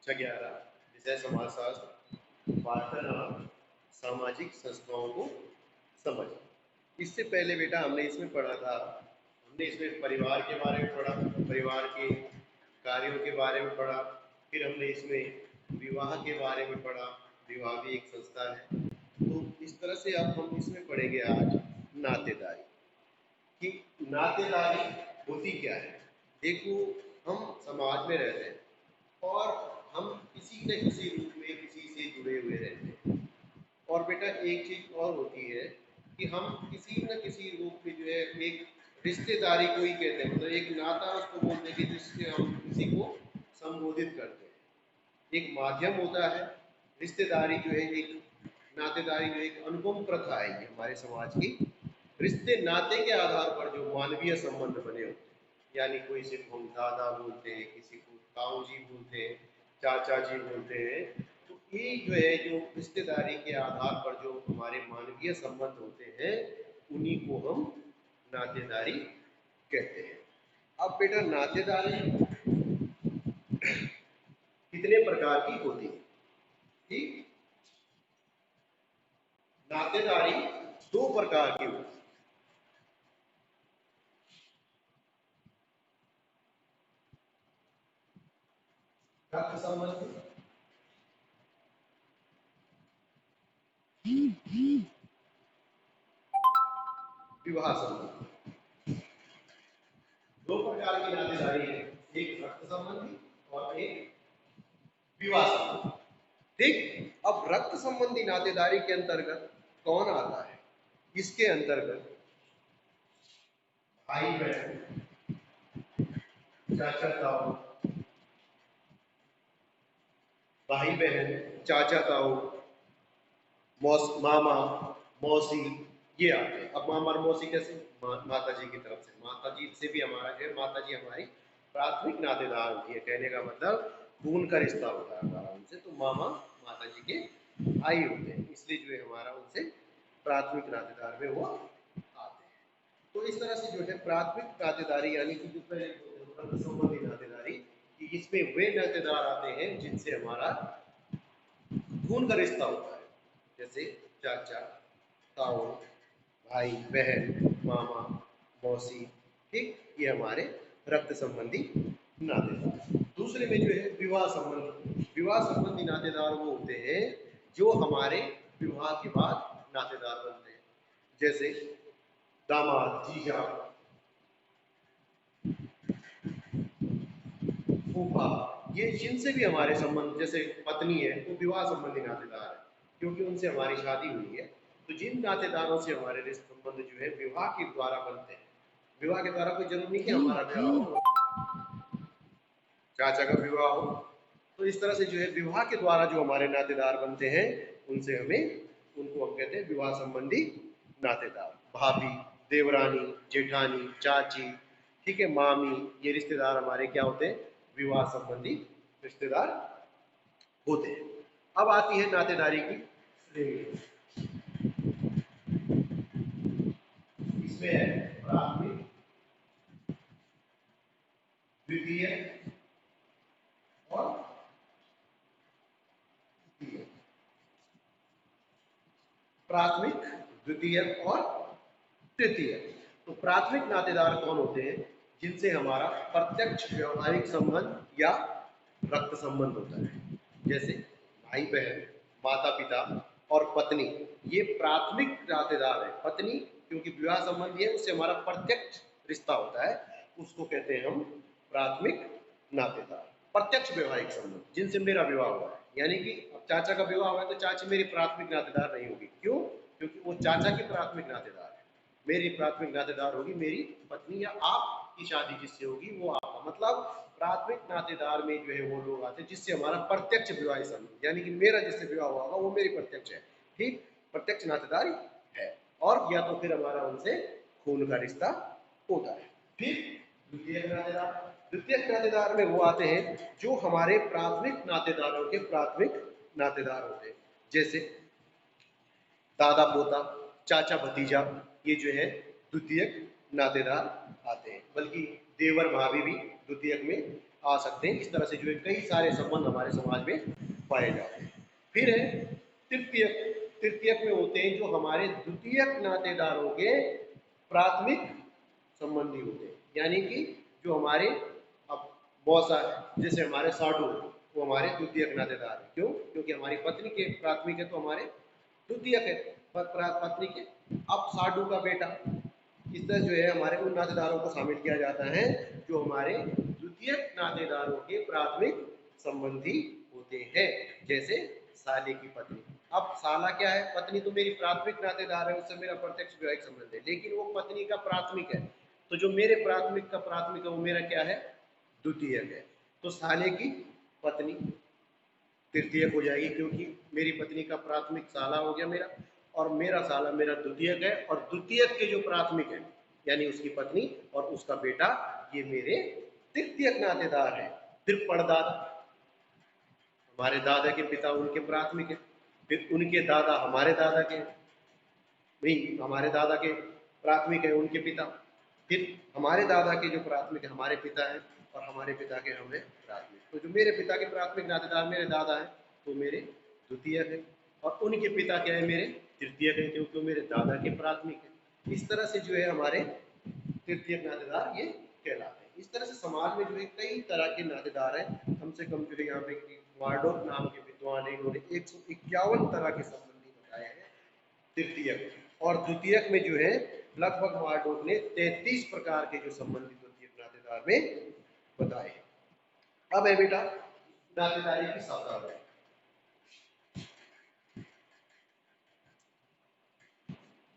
कक्षा 11 विषय समाजशास्त्र वार्तालाप सामाजिक संस्थाओं को समझ। इससे पहले बेटा हमने इसमें पढ़ा था, हमने इसमें परिवार के बारे में पढ़ा, परिवार के कार्यों के बारे में पढ़ा, फिर हमने इसमें विवाह के बारे में पढ़ा, विवाह भी एक संस्था है। तो इस तरह से अब हम इसमें पढ़ेंगे आज नातेदारी कि नातेदारी होती क्या है। देखो, हम समाज में रहते हैं और हम किसी न किसी रूप में किसी से जुड़े हुए रहते हैं। और बेटा एक चीज और होती है कि हम किसी न किसी रूप में जो है एक रिश्तेदारी को ही कहते हैं, मतलब एक नाता उसको बोलते हैं कि जिससे हम किसी को संबोधित करते हैं। एक माध्यम होता है रिश्तेदारी जो है, एक नातेदारी जो एक अनुपम प्रथा है ये हमारे समाज की। रिश्ते नाते के आधार पर जो मानवीय संबंध बने होते हैं, यानी कोई सिर्फ हम दादा बोलते हैं, किसी को ताऊ जी बोलते हैं, चाचा जी बोलते हैं। तो ये जो है जो रिश्तेदारी के आधार पर जो हमारे मानवीय संबंध होते हैं, उन्हीं को हम नातेदारी कहते हैं। अब बेटा नातेदारी कितने प्रकार की होती है? ठीक, नातेदारी दो प्रकार की होती है। रक्त संबंध, विवाह संबंध। दो प्रकार की नातेदारी है, एक रक्त संबंधी और एक विवाह संबंधी। ठीक, अब रक्त संबंधी नातेदारी के अंतर्गत कौन आता है? इसके अंतर्गत भाई बहन, चाचा ताऊ, भाई बहन, चाचा ताऊ, मामा, मौसी, ये आते हैं। अब मामा और मौसी कैसे? माता जी की तरफ से, माता जी से भी हमारा जो है, माता जी हमारी प्राथमिक नातेदार होती है। कहने का मतलब खून का रिश्ता होता है हमारा उनसे। तो मामा माता जी के भाई होते हैं, इसलिए जो है हमारा उनसे प्राथमिक नातेदार में वो आते हैं। तो इस तरह से जो है प्राथमिक नातेदारी यानी कि जो पहले रक्त संबंधी नातेदारी, कि इसमें वे नातेदार आते हैं जिनसे हमारा खून का रिश्ता होता है, जैसे चाचा ताऊ, भाई बहन, मामा, मौसी। ठीक, ये हमारे रक्त संबंधी नातेदार। दूसरे में जो है विवाह संबंधी, विवाह संबंधी नातेदार वो होते हैं जो हमारे विवाह के बाद नातेदार बनते हैं, जैसे दामाद, जीजा, फूफा। ये जिनसे भी हमारे संबंध, जैसे पत्नी है वो विवाह संबंधी नातेदार है क्योंकि उनसे हमारी शादी हुई है। तो जिन नातेदारों से हमारे संबंध जो है विवाह के द्वारा बनते हैं, विवाह के द्वारा कोई जरूरी नहीं कि हमारा विवाह हो, चाचा का विवाह हो। तो इस तरह से जो है विवाह के द्वारा जो हमारे नातेदार बनते हैं, उनसे हमें, उनको हम कहते हैं विवाह संबंधी नातेदार। भाभी, देवरानी, जेठानी, चाची, ठीक है, मामी, ये रिश्तेदार हमारे क्या होते हैं? विवाह संबंधी रिश्तेदार होते हैं। अब आती है नातेदारी की श्रेणी। इसमें है प्राथमिक, द्वितीय और तृतीय। प्राथमिक, द्वितीय और तृतीय। तो प्राथमिक नातेदार कौन होते हैं? जिनसे हमारा प्रत्यक्ष व्यवहारिक संबंध या रक्त संबंध होता है, जैसे भाई बहन, माता पिता और पत्नी, ये प्राथमिक नातेदार है। पत्नी क्योंकि विवाह संबंधी है, उससे हमारा प्रत्यक्ष रिश्ता होता है, उसको कहते हैं हम प्राथमिक नातेदार। प्रत्यक्ष व्यवहारिक संबंध, जिनसे मेरा विवाह हुआ है, यानी कि अब चाचा का विवाह हुआ है तो चाची मेरी प्राथमिक नातेदार नहीं होगी। क्यों? क्योंकि वो चाचा की प्राथमिक नातेदार है। मेरी प्राथमिक नातेदार होगी मेरी पत्नी, या आपकी शादी जिससे होगी वो आपका। मतलब प्राथमिक नातेदार में जो है वो लोग आते हैं जिससे हमारा प्रत्यक्ष विवाह संबंध, यानी कि मेरा जिससे विवाह हुआ होगा वो मेरी प्रत्यक्ष है। ठीक, प्रत्यक्ष नातेदारी है। और या तो फिर हमारा उनसे खून का रिश्ता होता है। फिर द्वितीय नातेदार, द्वितीय नातेदार में वो आते हैं जो हमारे प्राथमिक नातेदारों के प्राथमिक नातेदार होते हैं, जैसे दादा पोता, चाचा भतीजा, ये जो है द्वितीयक नातेदार आते हैं। बल्कि देवर भाभी भी द्वितीयक में आ सकते हैं। इस तरह से जो है कई सारे संबंध हमारे समाज में पाए जाते हैं। फिर है तृतीयक। तृतीयक में होते हैं जो हमारे द्वितीयक नातेदारों के प्राथमिक संबंधी होते हैं, यानी कि जो हमारे अब मौसा है, जैसे हमारे साडू, वो हमारे द्वितीयक नातेदार है। क्यों? क्योंकि हमारी पत्नी के प्राथमिक है तो हमारे द्वितीयक है पत्नी के। अब साडू का बेटा, इस तरह जो है हमारे उन नातेदारों को शामिल किया जाता है जो हमारे द्वितीयक नातेदारों के प्राथमिक संबंधी होते हैं। जैसे साले की पत्नी। अब साला क्या है? पत्नी तो मेरी प्राथमिक नातेदार है, उससे मेरा प्रत्यक्ष वैवाहिक संबंध है, लेकिन वो पत्नी का प्राथमिक है, तो जो मेरे प्राथमिक का प्राथमिक है वो मेरा क्या है? द्वितीयक है। तो साले की पत्नी तृतीयक हो जाएगी, क्योंकि मेरी पत्नी का प्राथमिक साला हो गया मेरा, और मेरा साला मेरा द्वितीयक है, और द्वितीयक के जो प्राथमिक है यानी उसकी पत्नी और उसका बेटा, ये मेरे तृतीयक नातेदार है। फिर परदादा, हमारे दादा के पिता उनके प्राथमिक है, फिर उनके दादा हमारे दादा के, नहीं हमारे दादा के प्राथमिक है उनके पिता, फिर हमारे दादा के जो प्राथमिक है हमारे पिता है, और हमारे पिता के हमें प्राथमिक। तो जो मेरे पिता के प्राथमिक नातेदार मेरे दादा हैं तो मेरे द्वितीयक है, और उनके पिता क्या है? मेरे तृतीयक है, क्योंकि मेरे दादा के प्राथमिक है। इस तरह से जो है हमारे तृतीयक नातेदार ये कहलाते हैं। इस तरह से समाज में जो है कई तरह के नातेदार हैं। कम से कम जो है यहाँ पे वार्डोक नाम के विद्वान है, उन्होंने 151 तरह के संबंधी बताए हैं तृतीयक। और द्वितीयक में जो है लगभग वार्डोक ने 33 प्रकार के जो संबंधित द्वितीयक नातेदार में बताए। अब है बेटा नातेदारी की शब्दावली।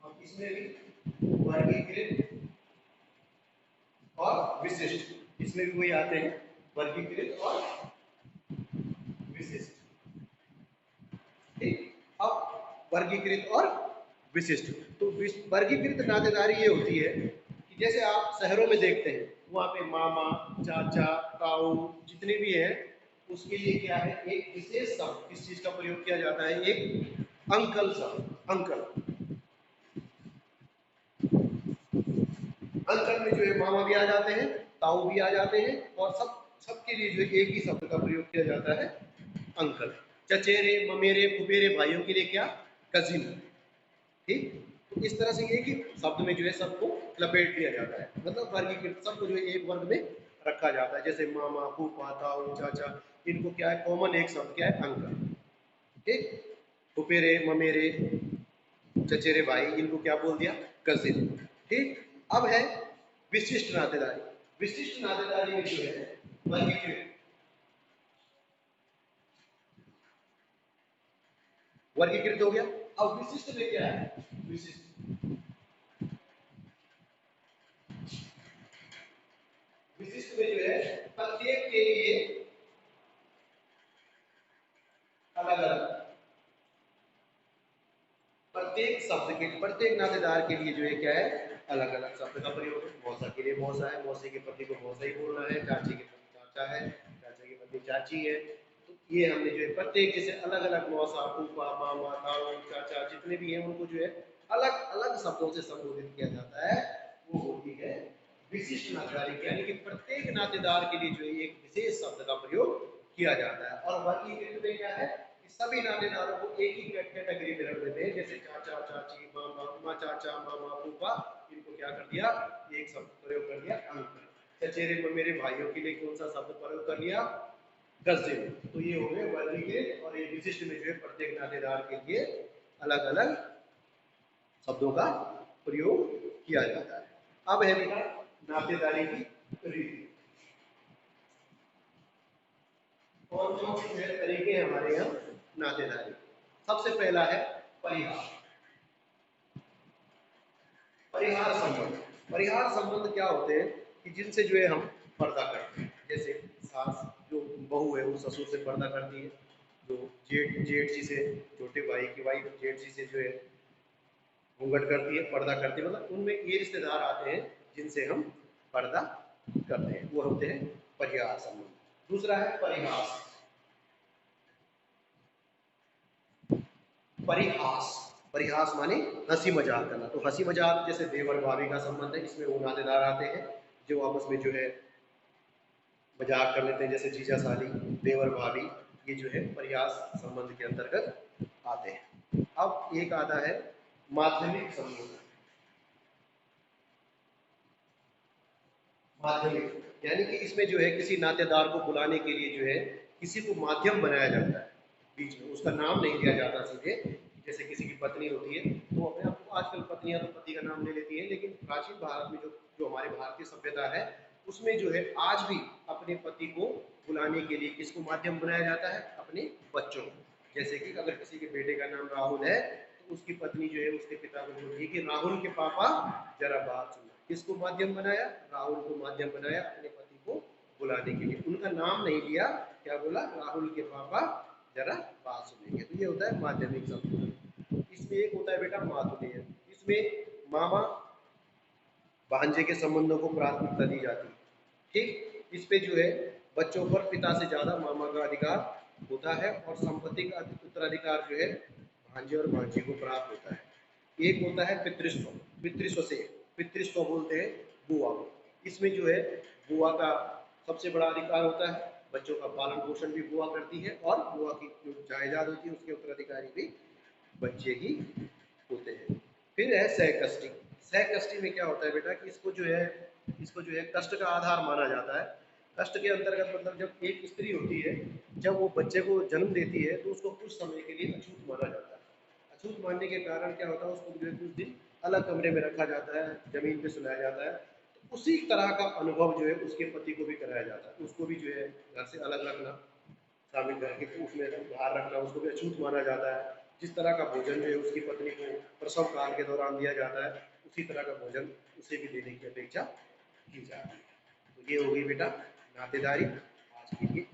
अब इसमें भी वर्गीकृत और विशिष्ट, इसमें भी वही आते हैं, वर्गीकृत और विशिष्ट। ठीक, अब वर्गीकृत और विशिष्ट। तो वर्गीकृत नातेदारी ये होती है कि जैसे आप शहरों में देखते हैं वहाँ पे मामा, चाचा, ताऊ जितने भी हैं, उसके लिए क्या है? एक विशेष शब्द, किस चीज का प्रयोग किया जाता है? एक अंकल शब्द। अंकल, अंकल में जो है मामा भी आ जाते हैं, ताऊ भी आ जाते हैं, और सबके लिए जो है एक ही शब्द का प्रयोग किया जाता है, अंकल। चचेरे, ममेरे, फुफेरे भाइयों के लिए क्या? कजिन। ठीक, तो इस तरह से एक ही शब्द में जो है सबको लपेट दिया जाता है, मतलब वर्गीकृत, सबको जो है एक वर्ग में रखा जाता है। जैसे मामा, फूफा, ताऊ, चाचा, इनको क्या है? कॉमन एक शब्द क्या है? अंकल। ठीक, फुफेरे, ममेरे, चचेरे भाई, इनको क्या बोल दिया? कजिन। ठीक, अब है विशिष्ट नातेदारी। विशिष्ट नातेदारी में जो है वर्गीकृत, वर्गीकृत हो गया। अब विशिष्ट में क्या है? विशिष्ट, विशिष्ट में जो है प्रत्येक के लिए अलग अलग, प्रत्येक शब्द के, प्रत्येक नातेदार के लिए जो है क्या है? अलग अलग शब्द का प्रयोग है। मौसा के लिए मौसा है, मौसी के पति को मौसा ही बोलना है, चाची के पति चाचा है, चाचा की पत्नी चाची है। तो ये हमने जो है प्रत्येक जैसे अलग अलग मौसा, फूफा, मामा, ताऊ, चाचा जितने भी हैं उनको जो है अलग अलग शब्दों से संबोधित किया जाता है, वो होती है विशिष्ट नातेदारी। यानी कि प्रत्येक नातेदार के लिए जो है एक विशेष शब्द का प्रयोग किया जाता है। और वर्गीकृत में क्या है? सभी नातेदारों को एक ही कैटेगरी में रख देते हैं, जैसे चाचा, चाची, मामा, चाचा, मामा, फूफा, इनको क्या कर दिया? एक शब्द प्रयोग कर दिया, अंकल। चचेरे में मेरे भाइयों के लिए कौन सा शब्द प्रयोग कर लिया? कजिन। तो ये हो गए वर्गीकृत, और ये विशिष्ट में जो है प्रत्येक नातेदार के लिए अलग अलग शब्दों का प्रयोग किया जाता है। अब है बेटा नातेदारी की रीति। कौन कौन से तरीके हैं हमारे यहाँ नातेदारी? सबसे पहला है परिहार। परिहार संबंध। परिहार संबंध क्या होते हैं कि जिनसे जो है हम पर्दा करते हैं। जैसे सास जो बहू है वो ससुर से पर्दा करती है, जो जेठ जी से, छोटे भाई की वाइफ जेठ जी से जो है घूंघट करती है, पर्दा करती है। मतलब उनमें ये रिश्तेदार आते हैं जिनसे हम पर्दा करते हैं, वो होते हैं परिहार संबंध। दूसरा है परिहास। परिहास, परिहास माने हंसी मजाक करना। तो हंसी मजाक जैसे देवर भाभी का संबंध है, इसमें वो नातेदार आते हैं जो आपस में जो है मजाक कर लेते हैं, जैसे जीजा साली, देवर भाभी, ये जो है प्रयास संबंध के अंतर्गत आते हैं। अब एक आता है माध्यमिक संबंध। माध्यमिक यानी कि इसमें जो है किसी नातेदार को बुलाने के लिए जो है किसी को माध्यम बनाया जाता है बीच में, उसका नाम नहीं दिया जाता सीधे। जैसे किसी की पत्नी होती है तो अपने आप को, आजकल पत्नियां तो पति का नाम ले लेती हैं, लेकिन प्राचीन भारत में जो जो हमारे भारतीय सभ्यता है उसमें जो है आज भी अपने पति को बुलाने के लिए किसको माध्यम बनाया जाता है, अपने बच्चों को। जैसे कि अगर किसी के बेटे का नाम राहुल है तो उसकी पत्नी जो है उसके पिता को बोलती है कि राहुल के पापा जरा बात सुनो। किसको माध्यम बनाया, राहुल को माध्यम बनाया अपने पति को बुलाने के लिए, उनका नाम नहीं लिया, क्या बोला, राहुल के पापा जरा बात सुनेंगे। तो ये होता है माध्यमिक संबोधन। इसमें एक होता है बेटा मातुलेय, इसमें मामा भांजे के संबंधों को प्राथमिकता दी जाती है। ठीक, इस पे जो है बच्चों पर पिता से ज्यादा मामा का अधिकार होता है और संपत्ति का उत्तराधिकार जो है भांजे और भांजी को प्राप्त होता है। एक होता है पितृस्व, पितृस्व से, पितृस्व बोलते हैं बुआ को। इसमें जो है बुआ का सबसे बड़ा अधिकार होता है, बच्चों का पालन पोषण भी बुआ करती है और बुआ की जो जायदाद होती है उसके उत्तराधिकारी भी बच्चे ही होते हैं। फिर है सहकष्टी। सहकष्टी में क्या होता है बेटा कि इसको जो है कष्ट का आधार माना जाता है। कष्ट के अंतर्गत मतलब जब एक स्त्री होती है, जब वो बच्चे को जन्म देती है तो उसको कुछ समय के लिए अछूत माना जाता है। अछूत मानने के कारण क्या होता है, उसको जो है कुछ दिन अलग कमरे में रखा जाता है, जमीन पे सुलाया जाता है। तो उसी तरह का अनुभव जो है उसके पति को भी कराया जाता है, उसको भी जो है घर से अलग रखना, शामिल करके तो उसमें बाहर रखना, उसको भी अछूत माना जाता है। जिस तरह का भोजन जो है उसकी पत्नी को प्रसव काल के दौरान दिया जाता है, उसी तरह का भोजन उसे भी देने की अपेक्षा की जाती है। तो ये होगी बेटा नातेदारी आज के लिए।